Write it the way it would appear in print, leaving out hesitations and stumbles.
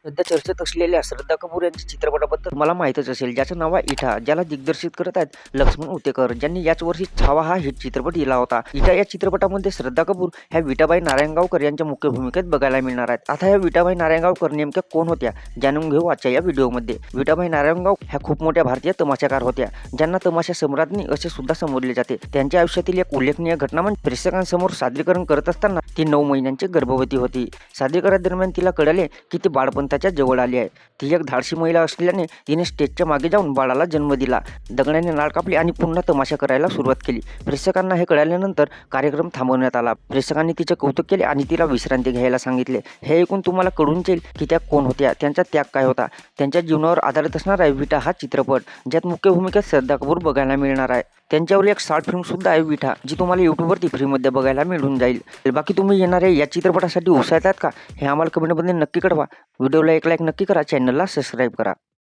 सध्या चर्चेत असलेल्या श्रद्धा कपूर यांच्या चित्रपटाबद्दल तुम्हाला माहीतच असेल, ज्याचं नाव आहे इठा, ज्याला दिग्दर्शित करत आहेत लक्ष्मण उतेकर, ज्यांनी याच वर्षी छावा हा हिट चित्रपट दिला होता. इठा या चित्रपटामध्ये श्रद्धा कपूर ह्या विठाबाई नारायणगावकर यांच्या मुख्य भूमिकेत बघायला मिळणार आहेत. आता ह्या विठाबाई नारायणगावकर नेमक्या कोण होत्या जाणून घेऊ आजच्या या व्हिडिओमध्ये. विठाबाई नारायणगाव ह्या खूप मोठ्या भारतीय तमाशाकार होत्या, ज्यांना तमाशा सम्राज्ञी असे सुद्धा संबोधले जाते. त्यांच्या आयुष्यातील एक उल्लेखनीय घटना म्हणजे प्रेक्षकांसमोर सादरीकरण करत असताना ती 9 महिन्यांची गर्भवती होती. सादरीकरणादरम्यान तिला कळले की ती बाळपंताच्या जवळ आली आहे. ती एक धाडसी महिला असल्याने तिने स्टेजच्या मागे जाऊन बाळाला जन्म दिला, दगडाने नाळ कापली आणि पुन्हा तमाशा करायला सुरुवात केली. प्रेक्षकांना हे कळाल्यानंतर कार्यक्रम थांबवण्यात आला. प्रेक्षकांनी तिचे कौतुक केले आणि तिला विश्रांती घ्यायला सांगितले. हे ऐकून तुम्हाला कळून जाईल की त्या कोण होत्या, त्यांचा त्याग काय होता. त्यांच्या जीवनावर आधारित असणार आहे विठा हा चित्रपट, ज्यात मुख्य भूमिकेत श्रद्धा कपूर बघायला मिळणार आहे. त्यांच्यावर एक शॉर्ट फिल्म सुद्धा आहे विठा, जी तुम्हाला यूट्यूबवरती फ्रीमध्ये बघायला मिळून जाईल. बाकी तुम्ही येणारे या चित्रपटासाठी उत्साहित आहात का, हे आम्हाला कमेंटमध्ये नक्की कळवा. व्हिडिओला एक लाईक नक्की करा, चॅनलला सबस्क्राईब करा.